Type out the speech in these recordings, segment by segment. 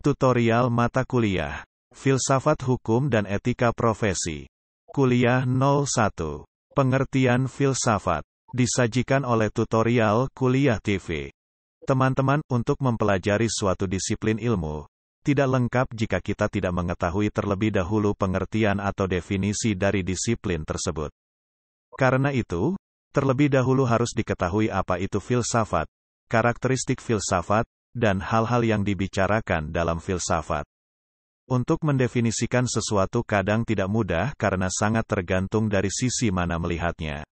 Tutorial mata kuliah, Filsafat Hukum dan Etika Profesi. Kuliah 01. Pengertian filsafat. Disajikan oleh Tutorial Kuliah TV. Teman-teman, untuk mempelajari suatu disiplin ilmu, tidak lengkap jika kita tidak mengetahui terlebih dahulu pengertian atau definisi dari disiplin tersebut. Karena itu, terlebih dahulu harus diketahui apa itu filsafat, karakteristik filsafat, dan hal-hal yang dibicarakan dalam filsafat. Untuk mendefinisikan sesuatu kadang tidak mudah karena sangat tergantung dari sisi mana melihatnya.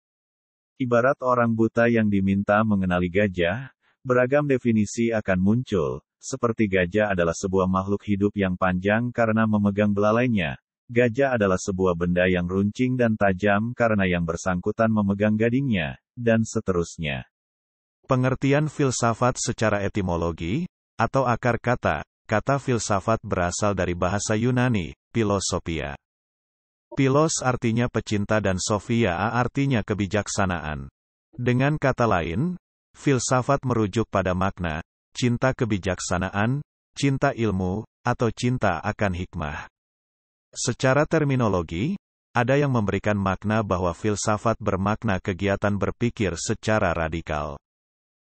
Ibarat orang buta yang diminta mengenali gajah, beragam definisi akan muncul, seperti gajah adalah sebuah makhluk hidup yang panjang karena memegang belalainya. Gajah adalah sebuah benda yang runcing dan tajam karena yang bersangkutan memegang gadingnya, dan seterusnya. Pengertian filsafat secara etimologi, atau akar kata, kata filsafat berasal dari bahasa Yunani, philosophia. Philos artinya pecinta dan sophia artinya kebijaksanaan. Dengan kata lain, filsafat merujuk pada makna, cinta kebijaksanaan, cinta ilmu, atau cinta akan hikmah. Secara terminologi, ada yang memberikan makna bahwa filsafat bermakna kegiatan berpikir secara radikal.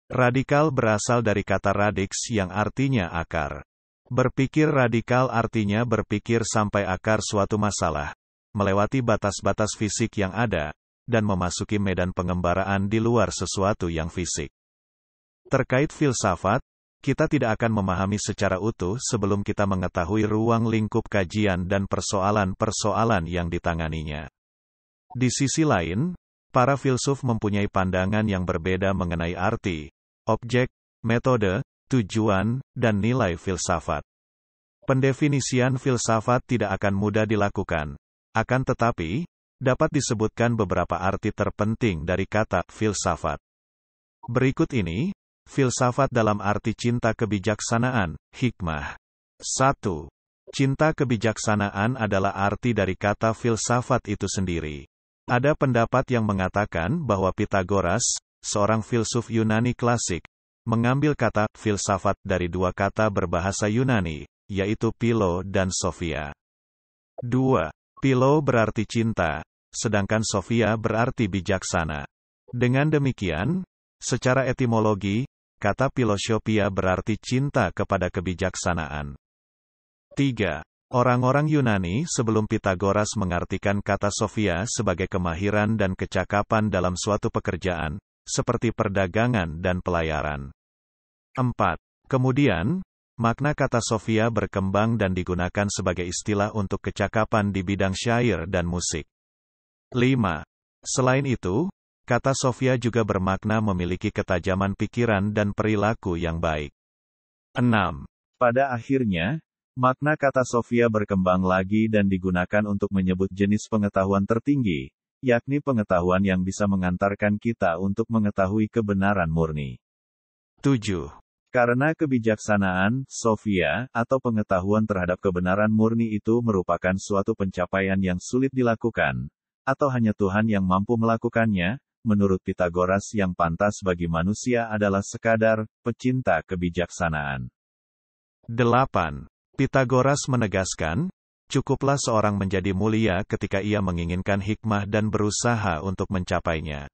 Radikal berasal dari kata radix yang artinya akar. Berpikir radikal artinya berpikir sampai akar suatu masalah, melewati batas-batas fisik yang ada, dan memasuki medan pengembaraan di luar sesuatu yang fisik. Terkait filsafat, kita tidak akan memahami secara utuh sebelum kita mengetahui ruang lingkup kajian dan persoalan-persoalan yang ditanganinya. Di sisi lain, para filsuf mempunyai pandangan yang berbeda mengenai arti, objek, metode, tujuan, dan nilai filsafat. Pendefinisian filsafat tidak akan mudah dilakukan. Akan tetapi, dapat disebutkan beberapa arti terpenting dari kata filsafat. Berikut ini, filsafat dalam arti cinta kebijaksanaan, hikmah. 1. Cinta kebijaksanaan adalah arti dari kata filsafat itu sendiri. Ada pendapat yang mengatakan bahwa Pythagoras, seorang filsuf Yunani klasik, mengambil kata filsafat dari dua kata berbahasa Yunani, yaitu philo dan sophia. 2. Philo berarti cinta, sedangkan sophia berarti bijaksana. Dengan demikian, secara etimologi, kata philosophia berarti cinta kepada kebijaksanaan. 3. Orang-orang Yunani sebelum Pythagoras mengartikan kata sophia sebagai kemahiran dan kecakapan dalam suatu pekerjaan, seperti perdagangan dan pelayaran. 4. Kemudian, makna kata sophia berkembang dan digunakan sebagai istilah untuk kecakapan di bidang syair dan musik. 5. Selain itu, kata sophia juga bermakna memiliki ketajaman pikiran dan perilaku yang baik. 6. Pada akhirnya, makna kata sophia berkembang lagi dan digunakan untuk menyebut jenis pengetahuan tertinggi, yakni pengetahuan yang bisa mengantarkan kita untuk mengetahui kebenaran murni. 7. Karena kebijaksanaan, sophia, atau pengetahuan terhadap kebenaran murni itu merupakan suatu pencapaian yang sulit dilakukan, atau hanya Tuhan yang mampu melakukannya, menurut Pythagoras yang pantas bagi manusia adalah sekadar pecinta kebijaksanaan. 8. Pythagoras menegaskan, cukuplah seorang menjadi mulia ketika ia menginginkan hikmah dan berusaha untuk mencapainya.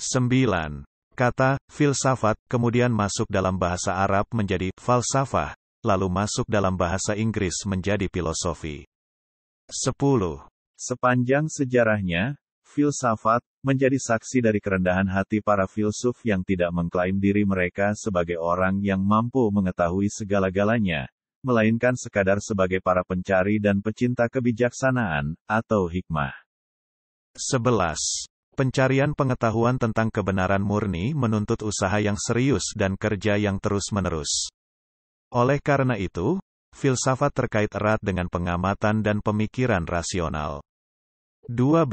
9. Kata filsafat kemudian masuk dalam bahasa Arab menjadi falsafah, lalu masuk dalam bahasa Inggris menjadi filosofi. 10. Sepanjang sejarahnya, filsafat menjadi saksi dari kerendahan hati para filsuf yang tidak mengklaim diri mereka sebagai orang yang mampu mengetahui segala-galanya, melainkan sekadar sebagai para pencari dan pecinta kebijaksanaan, atau hikmah. 11. Pencarian pengetahuan tentang kebenaran murni menuntut usaha yang serius dan kerja yang terus-menerus. Oleh karena itu, filsafat terkait erat dengan pengamatan dan pemikiran rasional. 12.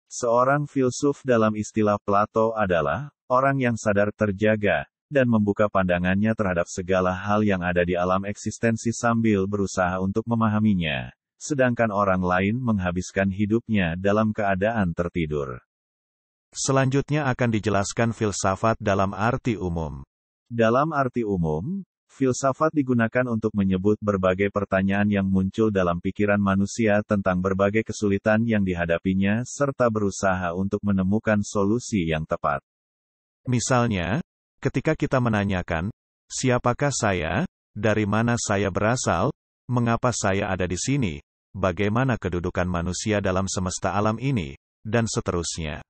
Seorang filsuf dalam istilah Plato adalah orang yang sadar terjaga, dan membuka pandangannya terhadap segala hal yang ada di alam eksistensi sambil berusaha untuk memahaminya. sedangkan orang lain menghabiskan hidupnya dalam keadaan tertidur. Selanjutnya akan dijelaskan filsafat dalam arti umum. Dalam arti umum, filsafat digunakan untuk menyebut berbagai pertanyaan yang muncul dalam pikiran manusia tentang berbagai kesulitan yang dihadapinya serta berusaha untuk menemukan solusi yang tepat. Misalnya, ketika kita menanyakan, siapakah saya, dari mana saya berasal, mengapa saya ada di sini, bagaimana kedudukan manusia dalam semesta alam ini, dan seterusnya.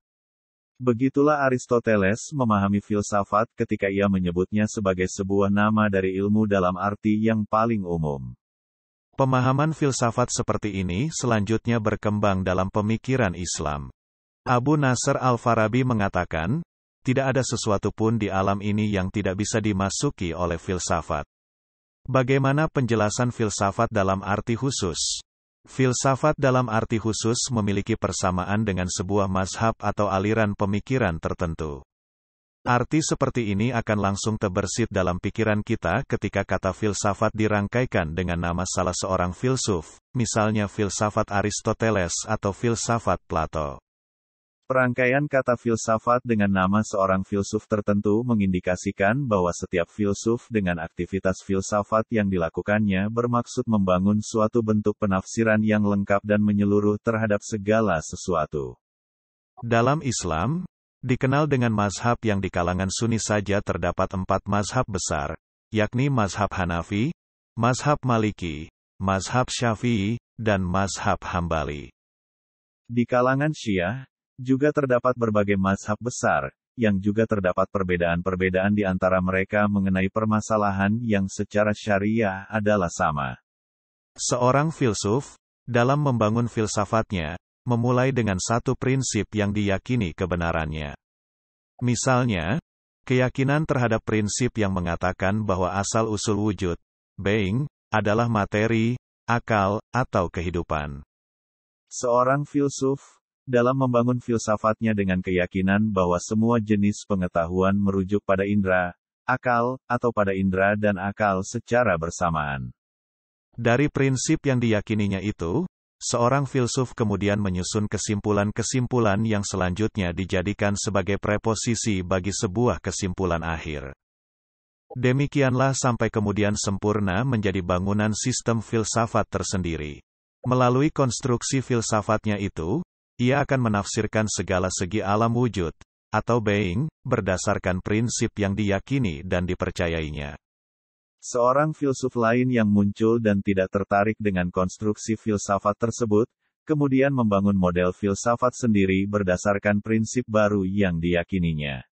Begitulah Aristoteles memahami filsafat ketika ia menyebutnya sebagai sebuah nama dari ilmu dalam arti yang paling umum. Pemahaman filsafat seperti ini selanjutnya berkembang dalam pemikiran Islam. Abu Nasr al-Farabi mengatakan, tidak ada sesuatu pun di alam ini yang tidak bisa dimasuki oleh filsafat. Bagaimana penjelasan filsafat dalam arti khusus? Filsafat dalam arti khusus memiliki persamaan dengan sebuah mazhab atau aliran pemikiran tertentu. Arti seperti ini akan langsung terbersit dalam pikiran kita ketika kata filsafat dirangkaikan dengan nama salah seorang filsuf, misalnya filsafat Aristoteles atau filsafat Plato. Perangkaian kata filsafat dengan nama seorang filsuf tertentu mengindikasikan bahwa setiap filsuf dengan aktivitas filsafat yang dilakukannya bermaksud membangun suatu bentuk penafsiran yang lengkap dan menyeluruh terhadap segala sesuatu. Dalam Islam, dikenal dengan mazhab yang di kalangan Sunni saja terdapat 4 mazhab besar, yakni mazhab Hanafi, mazhab Maliki, mazhab Syafi'i, dan mazhab Hambali. Di kalangan Syiah, juga terdapat berbagai mazhab besar, yang juga terdapat perbedaan-perbedaan di antara mereka mengenai permasalahan yang secara syariah adalah sama. Seorang filsuf, dalam membangun filsafatnya, memulai dengan satu prinsip yang diyakini kebenarannya. Misalnya, keyakinan terhadap prinsip yang mengatakan bahwa asal-usul wujud, being, adalah materi, akal, atau kehidupan. Seorang filsuf, dalam membangun filsafatnya dengan keyakinan bahwa semua jenis pengetahuan merujuk pada indera, akal, atau pada indera dan akal secara bersamaan. Dari prinsip yang diyakininya itu, seorang filsuf kemudian menyusun kesimpulan-kesimpulan yang selanjutnya dijadikan sebagai preposisi bagi sebuah kesimpulan akhir. Demikianlah sampai kemudian sempurna menjadi bangunan sistem filsafat tersendiri. Melalui konstruksi filsafatnya itu, ia akan menafsirkan segala segi alam wujud, atau being, berdasarkan prinsip yang diyakini dan dipercayainya. Seorang filsuf lain yang muncul dan tidak tertarik dengan konstruksi filsafat tersebut, kemudian membangun model filsafat sendiri berdasarkan prinsip baru yang diyakininya.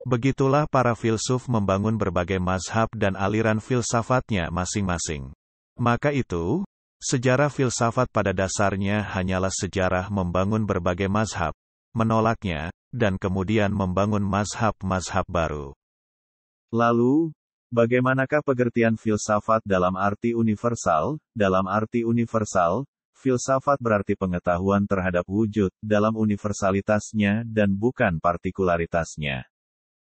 Begitulah para filsuf membangun berbagai mazhab dan aliran filsafatnya masing-masing. Maka itu, sejarah filsafat pada dasarnya hanyalah sejarah membangun berbagai mazhab, menolaknya, dan kemudian membangun mazhab-mazhab baru. Lalu, bagaimanakah pengertian filsafat dalam arti universal? Dalam arti universal, filsafat berarti pengetahuan terhadap wujud dalam universalitasnya dan bukan partikularitasnya.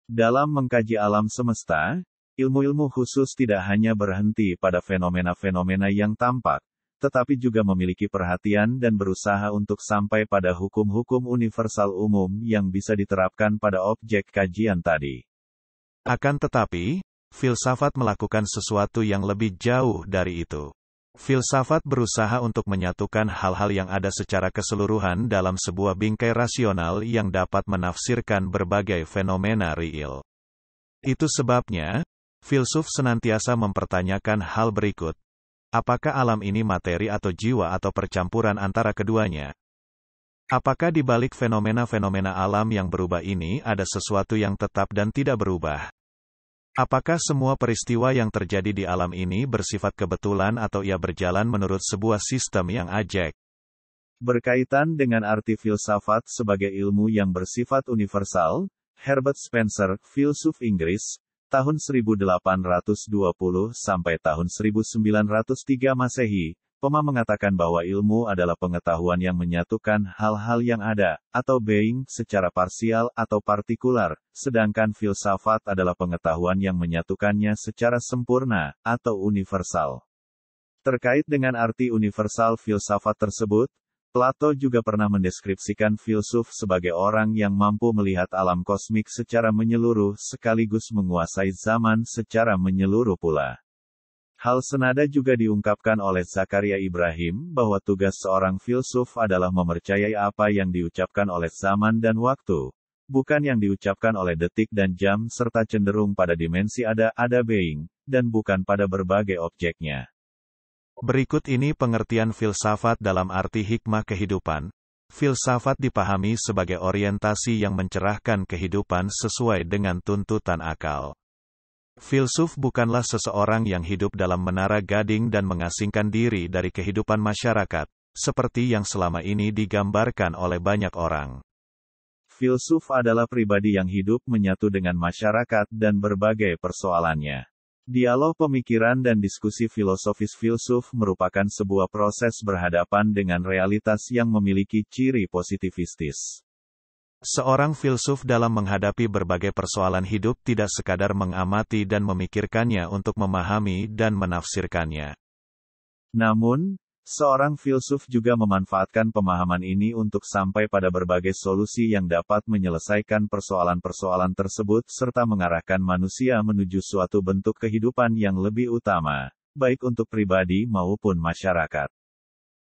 Dalam mengkaji alam semesta, ilmu-ilmu khusus tidak hanya berhenti pada fenomena-fenomena yang tampak, tetapi juga memiliki perhatian dan berusaha untuk sampai pada hukum-hukum universal umum yang bisa diterapkan pada objek kajian tadi. Akan tetapi, filsafat melakukan sesuatu yang lebih jauh dari itu. Filsafat berusaha untuk menyatukan hal-hal yang ada secara keseluruhan dalam sebuah bingkai rasional yang dapat menafsirkan berbagai fenomena real. Itu sebabnya, filsuf senantiasa mempertanyakan hal berikut. Apakah alam ini materi atau jiwa atau percampuran antara keduanya? Apakah di balik fenomena-fenomena alam yang berubah ini ada sesuatu yang tetap dan tidak berubah? Apakah semua peristiwa yang terjadi di alam ini bersifat kebetulan atau ia berjalan menurut sebuah sistem yang ajak? Berkaitan dengan arti filsafat sebagai ilmu yang bersifat universal, Herbert Spencer, filsuf Inggris, tahun 1820 sampai tahun 1903 Masehi, mengatakan bahwa ilmu adalah pengetahuan yang menyatukan hal-hal yang ada, atau being, secara parsial atau partikular, sedangkan filsafat adalah pengetahuan yang menyatukannya secara sempurna, atau universal. Terkait dengan arti universal filsafat tersebut, Plato juga pernah mendeskripsikan filsuf sebagai orang yang mampu melihat alam kosmik secara menyeluruh sekaligus menguasai zaman secara menyeluruh pula. Hal senada juga diungkapkan oleh Zakaria Ibrahim bahwa tugas seorang filsuf adalah mempercayai apa yang diucapkan oleh zaman dan waktu, bukan yang diucapkan oleh detik dan jam serta cenderung pada dimensi ada being, dan bukan pada berbagai objeknya. Berikut ini pengertian filsafat dalam arti hikmah kehidupan. Filsafat dipahami sebagai orientasi yang mencerahkan kehidupan sesuai dengan tuntutan akal. Filsuf bukanlah seseorang yang hidup dalam menara gading dan mengasingkan diri dari kehidupan masyarakat, seperti yang selama ini digambarkan oleh banyak orang. Filsuf adalah pribadi yang hidup menyatu dengan masyarakat dan berbagai persoalannya. Dialog pemikiran dan diskusi filosofis filsuf merupakan sebuah proses berhadapan dengan realitas yang memiliki ciri positivistis. Seorang filsuf dalam menghadapi berbagai persoalan hidup tidak sekadar mengamati dan memikirkannya untuk memahami dan menafsirkannya. Namun, seorang filsuf juga memanfaatkan pemahaman ini untuk sampai pada berbagai solusi yang dapat menyelesaikan persoalan-persoalan tersebut serta mengarahkan manusia menuju suatu bentuk kehidupan yang lebih utama, baik untuk pribadi maupun masyarakat.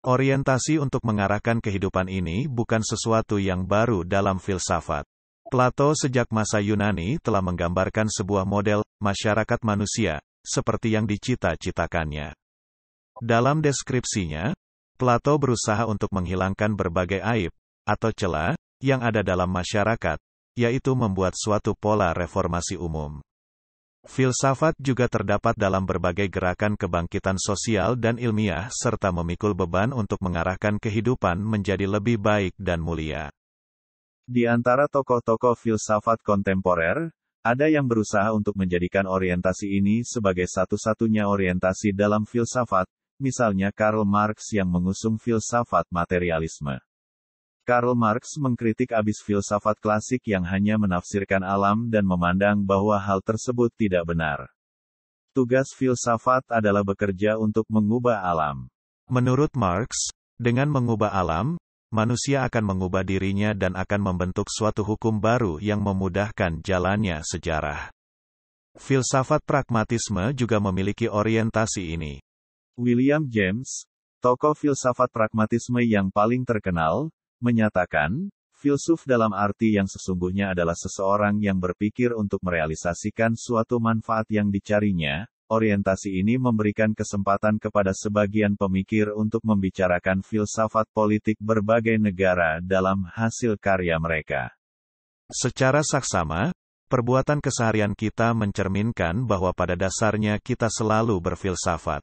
Orientasi untuk mengarahkan kehidupan ini bukan sesuatu yang baru dalam filsafat. Plato sejak masa Yunani telah menggambarkan sebuah model masyarakat manusia, seperti yang dicita-citakannya. Dalam deskripsinya, Plato berusaha untuk menghilangkan berbagai aib, atau celah, yang ada dalam masyarakat, yaitu membuat suatu pola reformasi umum. Filsafat juga terdapat dalam berbagai gerakan kebangkitan sosial dan ilmiah serta memikul beban untuk mengarahkan kehidupan menjadi lebih baik dan mulia. Di antara tokoh-tokoh filsafat kontemporer, ada yang berusaha untuk menjadikan orientasi ini sebagai satu-satunya orientasi dalam filsafat, misalnya Karl Marx yang mengusung filsafat materialisme. Karl Marx mengkritik abis filsafat klasik yang hanya menafsirkan alam dan memandang bahwa hal tersebut tidak benar. Tugas filsafat adalah bekerja untuk mengubah alam. Menurut Marx, dengan mengubah alam, manusia akan mengubah dirinya dan akan membentuk suatu hukum baru yang memudahkan jalannya sejarah. Filsafat pragmatisme juga memiliki orientasi ini. William James, tokoh filsafat pragmatisme yang paling terkenal, menyatakan, filsuf dalam arti yang sesungguhnya adalah seseorang yang berpikir untuk merealisasikan suatu manfaat yang dicarinya. Orientasi ini memberikan kesempatan kepada sebagian pemikir untuk membicarakan filsafat politik berbagai negara dalam hasil karya mereka. Secara saksama, perbuatan keseharian kita mencerminkan bahwa pada dasarnya kita selalu berfilsafat.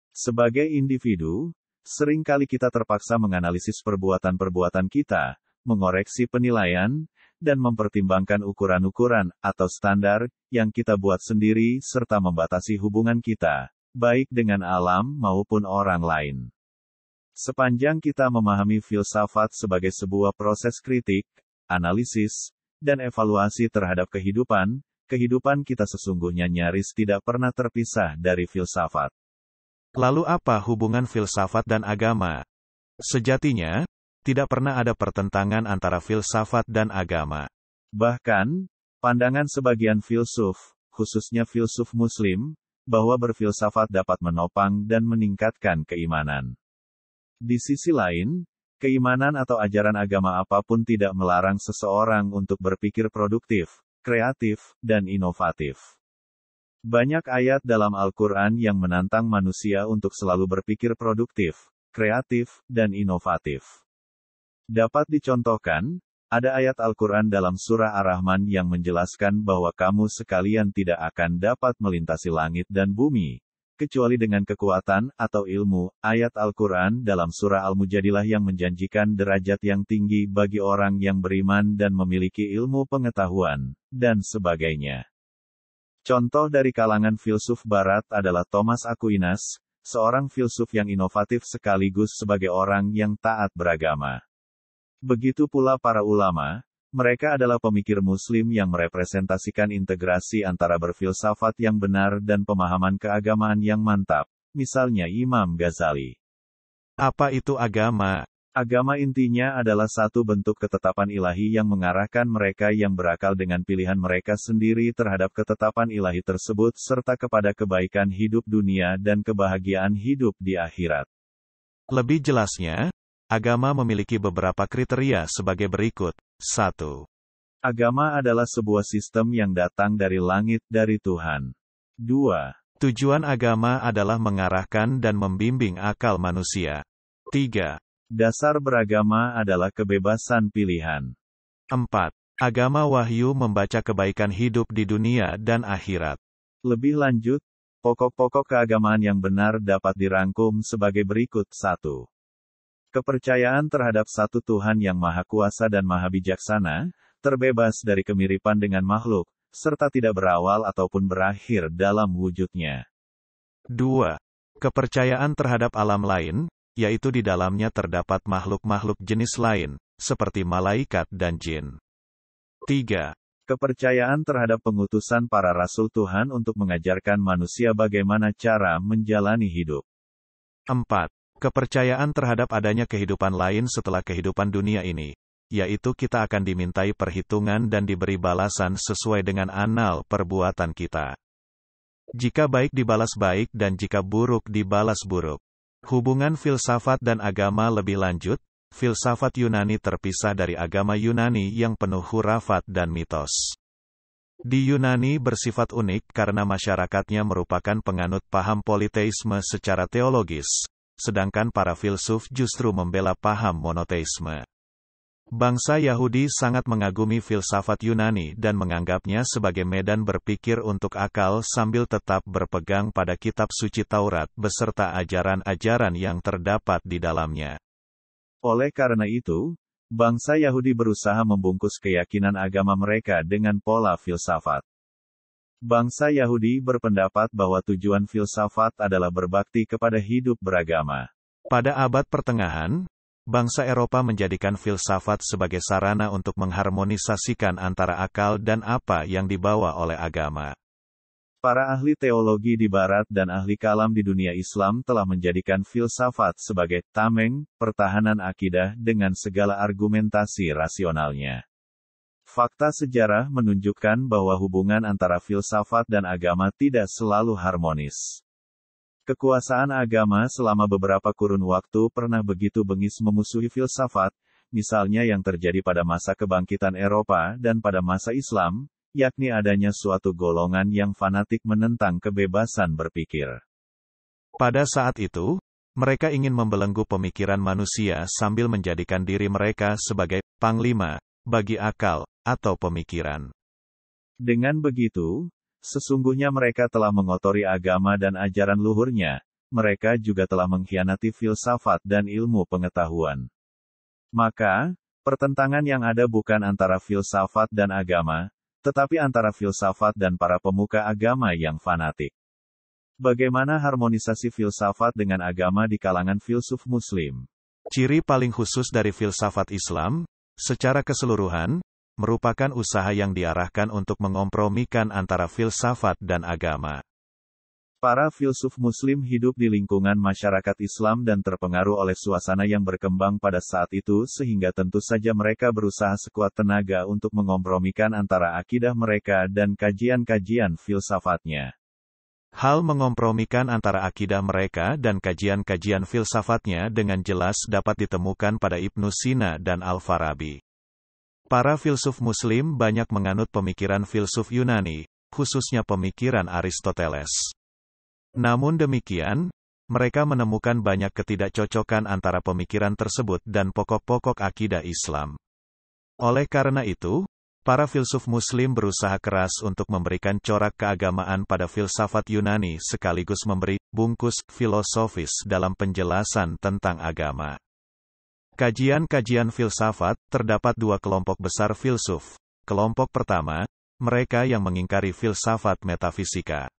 Sebagai individu, seringkali kita terpaksa menganalisis perbuatan-perbuatan kita, mengoreksi penilaian, dan mempertimbangkan ukuran-ukuran atau standar yang kita buat sendiri serta membatasi hubungan kita, baik dengan alam maupun orang lain. Sepanjang kita memahami filsafat sebagai sebuah proses kritik, analisis, dan evaluasi terhadap kehidupan kita sesungguhnya nyaris tidak pernah terpisah dari filsafat. Lalu apa hubungan filsafat dan agama? Sejatinya, tidak pernah ada pertentangan antara filsafat dan agama. Bahkan, pandangan sebagian filsuf, khususnya filsuf Muslim, bahwa berfilsafat dapat menopang dan meningkatkan keimanan. Di sisi lain, keimanan atau ajaran agama apapun tidak melarang seseorang untuk berpikir produktif, kreatif, dan inovatif. Banyak ayat dalam Al-Quran yang menantang manusia untuk selalu berpikir produktif, kreatif, dan inovatif. Dapat dicontohkan, ada ayat Al-Quran dalam surah Ar-Rahman yang menjelaskan bahwa kamu sekalian tidak akan dapat melintasi langit dan bumi, kecuali dengan kekuatan atau ilmu. Ayat Al-Quran dalam surah Al-Mujadilah yang menjanjikan derajat yang tinggi bagi orang yang beriman dan memiliki ilmu pengetahuan, dan sebagainya. Contoh dari kalangan filsuf barat adalah Thomas Aquinas, seorang filsuf yang inovatif sekaligus sebagai orang yang taat beragama. Begitu pula para ulama, mereka adalah pemikir Muslim yang merepresentasikan integrasi antara berfilsafat yang benar dan pemahaman keagamaan yang mantap. misalnya Imam Ghazali. Apa itu agama? Agama intinya adalah satu bentuk ketetapan ilahi yang mengarahkan mereka yang berakal dengan pilihan mereka sendiri terhadap ketetapan ilahi tersebut serta kepada kebaikan hidup dunia dan kebahagiaan hidup di akhirat. Lebih jelasnya, agama memiliki beberapa kriteria sebagai berikut. 1. Agama adalah sebuah sistem yang datang dari langit dari Tuhan. 2. Tujuan agama adalah mengarahkan dan membimbing akal manusia. 3. Dasar beragama adalah kebebasan pilihan. 4. Agama wahyu membaca kebaikan hidup di dunia dan akhirat. Lebih lanjut, pokok-pokok keagamaan yang benar dapat dirangkum sebagai berikut. 1. Kepercayaan terhadap satu Tuhan yang Maha Kuasa dan Maha Bijaksana, terbebas dari kemiripan dengan makhluk, serta tidak berawal ataupun berakhir dalam wujudnya. 2. Kepercayaan terhadap alam lain, yaitu di dalamnya terdapat makhluk-makhluk jenis lain, seperti malaikat dan jin. 3. Kepercayaan terhadap pengutusan para rasul Tuhan untuk mengajarkan manusia bagaimana cara menjalani hidup. 4. Kepercayaan terhadap adanya kehidupan lain setelah kehidupan dunia ini, yaitu kita akan dimintai perhitungan dan diberi balasan sesuai dengan amal perbuatan kita. Jika baik dibalas baik dan jika buruk dibalas buruk. Hubungan filsafat dan agama lebih lanjut, filsafat Yunani terpisah dari agama Yunani yang penuh hurafat dan mitos. Di Yunani bersifat unik karena masyarakatnya merupakan penganut paham politeisme secara teologis, sedangkan para filsuf justru membela paham monoteisme. Bangsa Yahudi sangat mengagumi filsafat Yunani dan menganggapnya sebagai medan berpikir untuk akal sambil tetap berpegang pada kitab suci Taurat beserta ajaran-ajaran yang terdapat di dalamnya. Oleh karena itu, bangsa Yahudi berusaha membungkus keyakinan agama mereka dengan pola filsafat. Bangsa Yahudi berpendapat bahwa tujuan filsafat adalah berbakti kepada hidup beragama. Pada abad pertengahan, bangsa Eropa menjadikan filsafat sebagai sarana untuk mengharmonisasikan antara akal dan apa yang dibawa oleh agama. Para ahli teologi di Barat dan ahli kalam di dunia Islam telah menjadikan filsafat sebagai tameng, pertahanan akidah dengan segala argumentasi rasionalnya. Fakta sejarah menunjukkan bahwa hubungan antara filsafat dan agama tidak selalu harmonis. Kekuasaan agama selama beberapa kurun waktu pernah begitu bengis memusuhi filsafat, misalnya yang terjadi pada masa kebangkitan Eropa dan pada masa Islam, yakni adanya suatu golongan yang fanatik menentang kebebasan berpikir. Pada saat itu, mereka ingin membelenggu pemikiran manusia sambil menjadikan diri mereka sebagai panglima bagi akal atau pemikiran. Dengan begitu, sesungguhnya mereka telah mengotori agama dan ajaran luhurnya, mereka juga telah mengkhianati filsafat dan ilmu pengetahuan. Maka, pertentangan yang ada bukan antara filsafat dan agama, tetapi antara filsafat dan para pemuka agama yang fanatik. Bagaimana harmonisasi filsafat dengan agama di kalangan filsuf Muslim? Ciri paling khusus dari filsafat Islam, secara keseluruhan, merupakan usaha yang diarahkan untuk mengompromikan antara filsafat dan agama. Para filsuf Muslim hidup di lingkungan masyarakat Islam dan terpengaruh oleh suasana yang berkembang pada saat itu sehingga tentu saja mereka berusaha sekuat tenaga untuk mengompromikan antara akidah mereka dan kajian-kajian filsafatnya. Hal mengompromikan antara akidah mereka dan kajian-kajian filsafatnya dengan jelas dapat ditemukan pada Ibnu Sina dan Al-Farabi. Para filsuf Muslim banyak menganut pemikiran filsuf Yunani, khususnya pemikiran Aristoteles. Namun demikian, mereka menemukan banyak ketidakcocokan antara pemikiran tersebut dan pokok-pokok akidah Islam. Oleh karena itu, para filsuf Muslim berusaha keras untuk memberikan corak keagamaan pada filsafat Yunani sekaligus memberi bungkus filosofis dalam penjelasan tentang agama. Kajian-kajian filsafat, terdapat dua kelompok besar filsuf. Kelompok pertama, mereka yang mengingkari filsafat metafisika.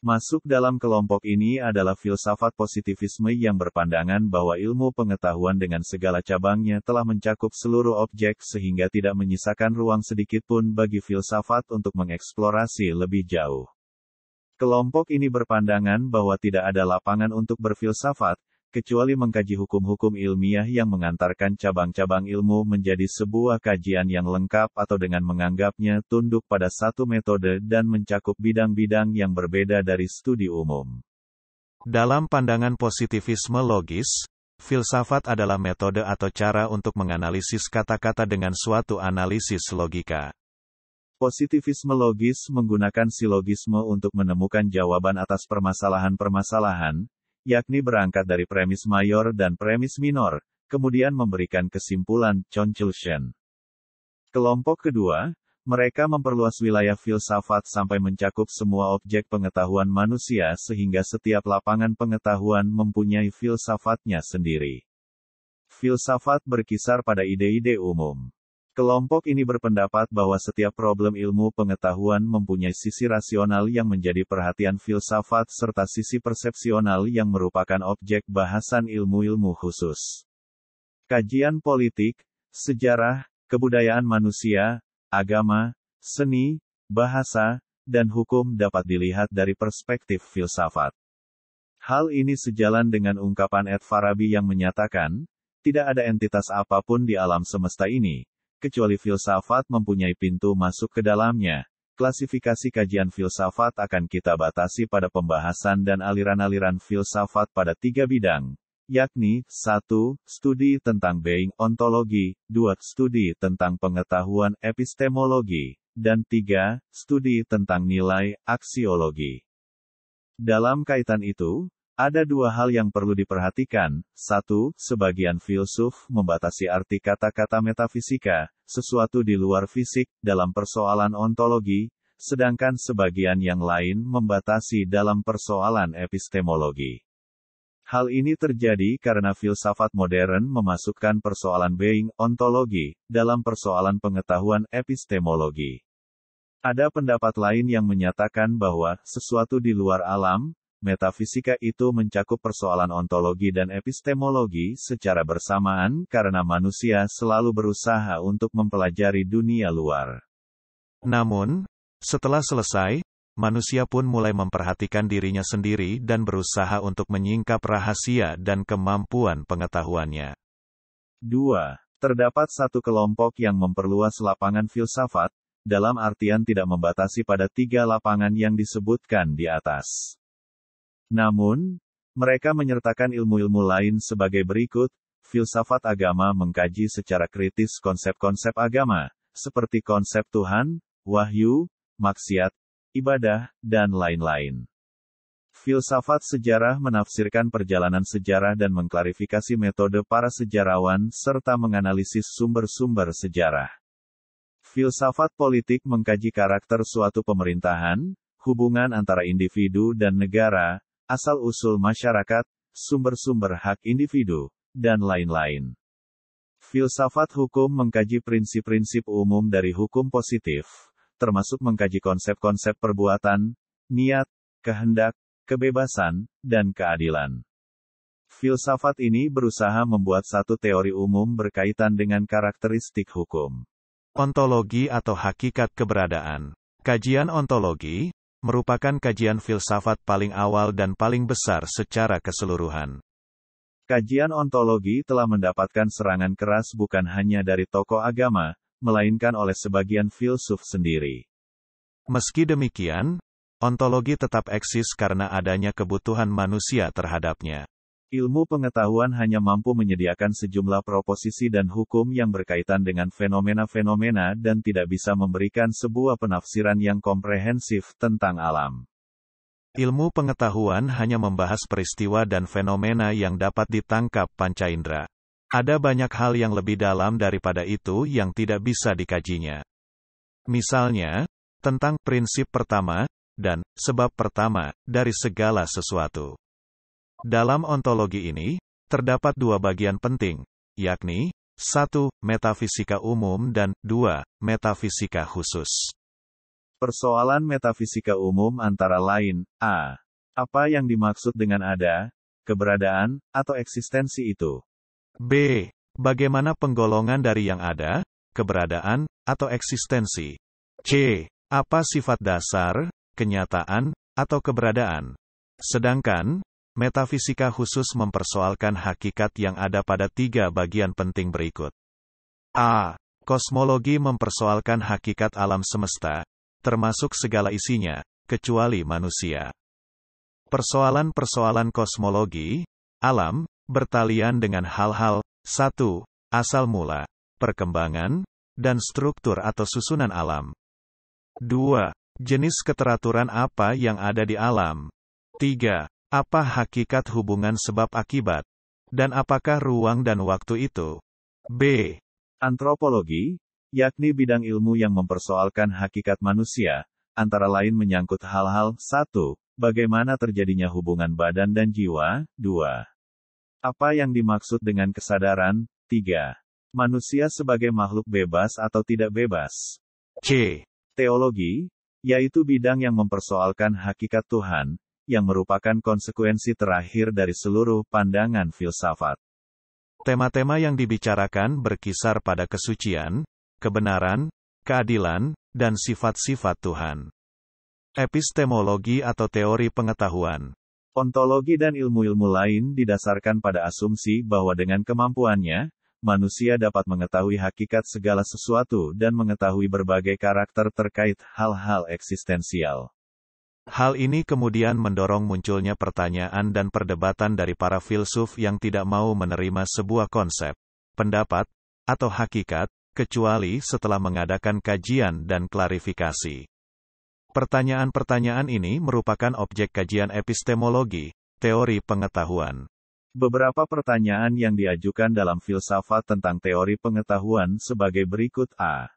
Masuk dalam kelompok ini adalah filsafat positivisme yang berpandangan bahwa ilmu pengetahuan dengan segala cabangnya telah mencakup seluruh objek sehingga tidak menyisakan ruang sedikitpun bagi filsafat untuk mengeksplorasi lebih jauh. Kelompok ini berpandangan bahwa tidak ada lapangan untuk berfilsafat, kecuali mengkaji hukum-hukum ilmiah yang mengantarkan cabang-cabang ilmu menjadi sebuah kajian yang lengkap atau dengan menganggapnya tunduk pada satu metode dan mencakup bidang-bidang yang berbeda dari studi umum. Dalam pandangan positivisme logis, filsafat adalah metode atau cara untuk menganalisis kata-kata dengan suatu analisis logika. Positivisme logis menggunakan silogisme untuk menemukan jawaban atas permasalahan-permasalahan, yakni berangkat dari premis mayor dan premis minor, kemudian memberikan kesimpulan, conclusion. Kelompok kedua, mereka memperluas wilayah filsafat sampai mencakup semua objek pengetahuan manusia sehingga setiap lapangan pengetahuan mempunyai filsafatnya sendiri. Filsafat berkisar pada ide-ide umum. Kelompok ini berpendapat bahwa setiap problem ilmu pengetahuan mempunyai sisi rasional yang menjadi perhatian filsafat serta sisi persepsional yang merupakan objek bahasan ilmu-ilmu khusus. Kajian politik, sejarah, kebudayaan manusia, agama, seni, bahasa, dan hukum dapat dilihat dari perspektif filsafat. Hal ini sejalan dengan ungkapan Farabi yang menyatakan, tidak ada entitas apapun di alam semesta ini, kecuali filsafat mempunyai pintu masuk ke dalamnya. Klasifikasi kajian filsafat akan kita batasi pada pembahasan dan aliran-aliran filsafat pada 3 bidang, yakni 1. Studi tentang being, ontologi, 2. Studi tentang pengetahuan, epistemologi, dan 3. Studi tentang nilai, aksiologi. Dalam kaitan itu, ada 2 hal yang perlu diperhatikan. 1. Sebagian filsuf membatasi arti kata-kata metafisika, sesuatu di luar fisik, dalam persoalan ontologi, sedangkan sebagian yang lain membatasi dalam persoalan epistemologi. Hal ini terjadi karena filsafat modern memasukkan persoalan being, ontologi, dalam persoalan pengetahuan epistemologi. Ada pendapat lain yang menyatakan bahwa sesuatu di luar alam, metafisika itu mencakup persoalan ontologi dan epistemologi secara bersamaan karena manusia selalu berusaha untuk mempelajari dunia luar. Namun, setelah selesai, manusia pun mulai memperhatikan dirinya sendiri dan berusaha untuk menyingkap rahasia dan kemampuan pengetahuannya. 2. Terdapat satu kelompok yang memperluas lapangan filsafat, dalam artian tidak membatasi pada 3 lapangan yang disebutkan di atas. Namun, mereka menyertakan ilmu-ilmu lain sebagai berikut. Filsafat agama mengkaji secara kritis konsep-konsep agama, seperti konsep Tuhan, wahyu, maksiat, ibadah, dan lain-lain. Filsafat sejarah menafsirkan perjalanan sejarah dan mengklarifikasi metode para sejarawan serta menganalisis sumber-sumber sejarah. Filsafat politik mengkaji karakter suatu pemerintahan, hubungan antara individu dan negara, asal-usul masyarakat, sumber-sumber hak individu, dan lain-lain. Filsafat hukum mengkaji prinsip-prinsip umum dari hukum positif, termasuk mengkaji konsep-konsep perbuatan, niat, kehendak, kebebasan, dan keadilan. Filsafat ini berusaha membuat satu teori umum berkaitan dengan karakteristik hukum. Ontologi atau hakikat keberadaan. Kajian ontologi merupakan kajian filsafat paling awal dan paling besar secara keseluruhan. Kajian ontologi telah mendapatkan serangan keras bukan hanya dari tokoh agama, melainkan oleh sebagian filsuf sendiri. Meski demikian, ontologi tetap eksis karena adanya kebutuhan manusia terhadapnya. Ilmu pengetahuan hanya mampu menyediakan sejumlah proposisi dan hukum yang berkaitan dengan fenomena-fenomena dan tidak bisa memberikan sebuah penafsiran yang komprehensif tentang alam. Ilmu pengetahuan hanya membahas peristiwa dan fenomena yang dapat ditangkap panca indera. Ada banyak hal yang lebih dalam daripada itu yang tidak bisa dikajinya. Misalnya, tentang prinsip pertama dan sebab pertama dari segala sesuatu. Dalam ontologi ini, terdapat 2 bagian penting, yakni, 1. Metafisika umum dan 2. Metafisika khusus. Persoalan metafisika umum antara lain, a. Apa yang dimaksud dengan ada, keberadaan, atau eksistensi itu? b. Bagaimana penggolongan dari yang ada, keberadaan, atau eksistensi? c. Apa sifat dasar, kenyataan, atau keberadaan. Sedangkan, metafisika khusus mempersoalkan hakikat yang ada pada 3 bagian penting berikut. A. Kosmologi mempersoalkan hakikat alam semesta, termasuk segala isinya, kecuali manusia. Persoalan-persoalan kosmologi, alam, bertalian dengan hal-hal, 1. Asal mula, perkembangan, dan struktur atau susunan alam. 2. Jenis keteraturan apa yang ada di alam. 3. Apa hakikat hubungan sebab akibat? Dan apakah ruang dan waktu itu? B. Antropologi, yakni bidang ilmu yang mempersoalkan hakikat manusia, antara lain menyangkut hal-hal, 1. Bagaimana terjadinya hubungan badan dan jiwa, 2. Apa yang dimaksud dengan kesadaran, 3. Manusia sebagai makhluk bebas atau tidak bebas. C. Teologi, yaitu bidang yang mempersoalkan hakikat Tuhan, yang merupakan konsekuensi terakhir dari seluruh pandangan filsafat. Tema-tema yang dibicarakan berkisar pada kesucian, kebenaran, keadilan, dan sifat-sifat Tuhan. Epistemologi atau teori pengetahuan. Ontologi dan ilmu-ilmu lain didasarkan pada asumsi bahwa dengan kemampuannya, manusia dapat mengetahui hakikat segala sesuatu dan mengetahui berbagai karakter terkait hal-hal eksistensial. Hal ini kemudian mendorong munculnya pertanyaan dan perdebatan dari para filsuf yang tidak mau menerima sebuah konsep, pendapat, atau hakikat, kecuali setelah mengadakan kajian dan klarifikasi. Pertanyaan-pertanyaan ini merupakan objek kajian epistemologi, teori pengetahuan. Beberapa pertanyaan yang diajukan dalam filsafat tentang teori pengetahuan sebagai berikut. A.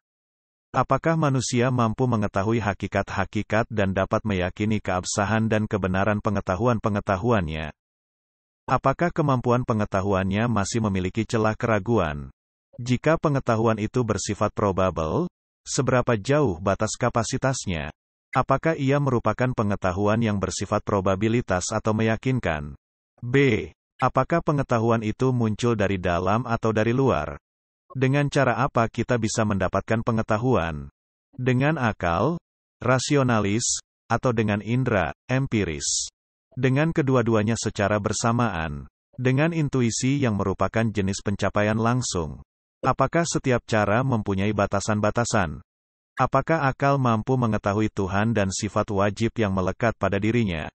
Apakah manusia mampu mengetahui hakikat-hakikat dan dapat meyakini keabsahan dan kebenaran pengetahuan-pengetahuannya? Apakah kemampuan pengetahuannya masih memiliki celah keraguan? Jika pengetahuan itu bersifat probable, seberapa jauh batas kapasitasnya? Apakah ia merupakan pengetahuan yang bersifat probabilitas atau meyakinkan? B. Apakah pengetahuan itu muncul dari dalam atau dari luar? Dengan cara apa kita bisa mendapatkan pengetahuan? Dengan akal, rasionalis, atau dengan indera, empiris? Dengan kedua-duanya secara bersamaan? Dengan intuisi yang merupakan jenis pencapaian langsung? Apakah setiap cara mempunyai batasan-batasan? Apakah akal mampu mengetahui Tuhan dan sifat wajib yang melekat pada dirinya?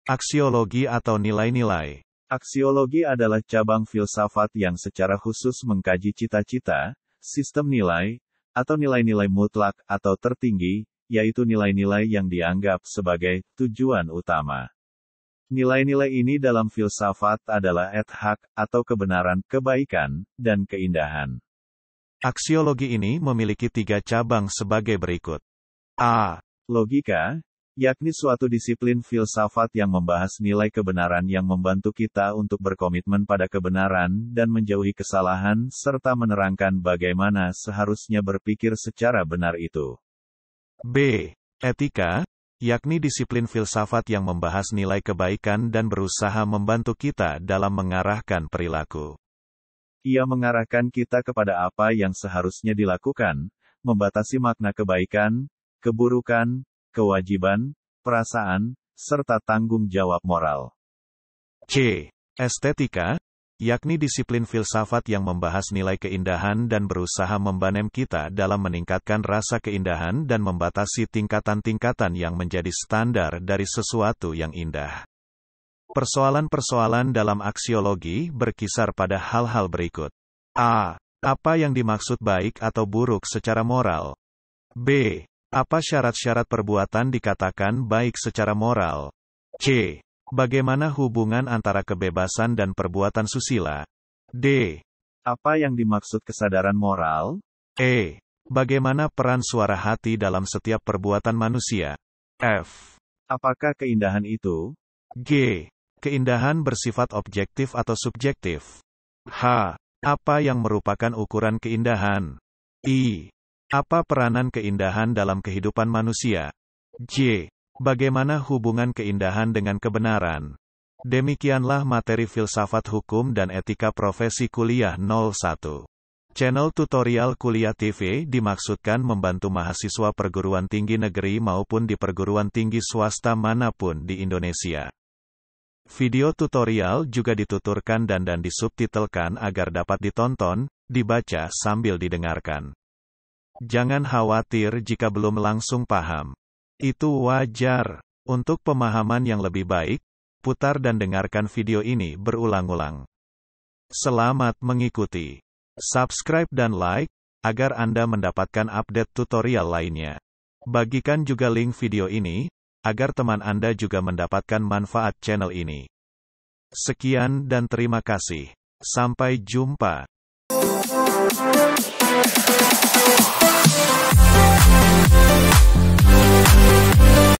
Aksiologi atau nilai-nilai. Aksiologi adalah cabang filsafat yang secara khusus mengkaji cita-cita, sistem nilai, atau nilai-nilai mutlak atau tertinggi, yaitu nilai-nilai yang dianggap sebagai tujuan utama. Nilai-nilai ini dalam filsafat adalah ethak, atau kebenaran, kebaikan, dan keindahan. Aksiologi ini memiliki 3 cabang sebagai berikut. A. Logika, yakni suatu disiplin filsafat yang membahas nilai kebenaran yang membantu kita untuk berkomitmen pada kebenaran dan menjauhi kesalahan serta menerangkan bagaimana seharusnya berpikir secara benar itu. B. Etika, yakni disiplin filsafat yang membahas nilai kebaikan dan berusaha membantu kita dalam mengarahkan perilaku. Ia mengarahkan kita kepada apa yang seharusnya dilakukan, membatasi makna kebaikan, keburukan, kewajiban, perasaan, serta tanggung jawab moral. C. Estetika, yakni disiplin filsafat yang membahas nilai keindahan dan berusaha membanem kita dalam meningkatkan rasa keindahan dan membatasi tingkatan-tingkatan yang menjadi standar dari sesuatu yang indah. Persoalan-persoalan dalam aksiologi berkisar pada hal-hal berikut. A. Apa yang dimaksud baik atau buruk secara moral? B. Apa syarat-syarat perbuatan dikatakan baik secara moral? C. Bagaimana hubungan antara kebebasan dan perbuatan susila? D. Apa yang dimaksud kesadaran moral? E. Bagaimana peran suara hati dalam setiap perbuatan manusia? F. Apakah keindahan itu? G. Keindahan bersifat objektif atau subjektif? H. Apa yang merupakan ukuran keindahan? I. Apa peranan keindahan dalam kehidupan manusia? J. Bagaimana hubungan keindahan dengan kebenaran? Demikianlah materi filsafat hukum dan etika profesi kuliah 01. Channel tutorial kuliah TV dimaksudkan membantu mahasiswa perguruan tinggi negeri maupun di perguruan tinggi swasta manapun di Indonesia. Video tutorial juga dituturkan dan disubtitelkan agar dapat ditonton, dibaca sambil didengarkan. Jangan khawatir jika belum langsung paham. Itu wajar. Untuk pemahaman yang lebih baik, putar dan dengarkan video ini berulang-ulang. Selamat mengikuti. Subscribe dan like, agar Anda mendapatkan update tutorial lainnya. Bagikan juga link video ini, agar teman Anda juga mendapatkan manfaat channel ini. Sekian dan terima kasih. Sampai jumpa.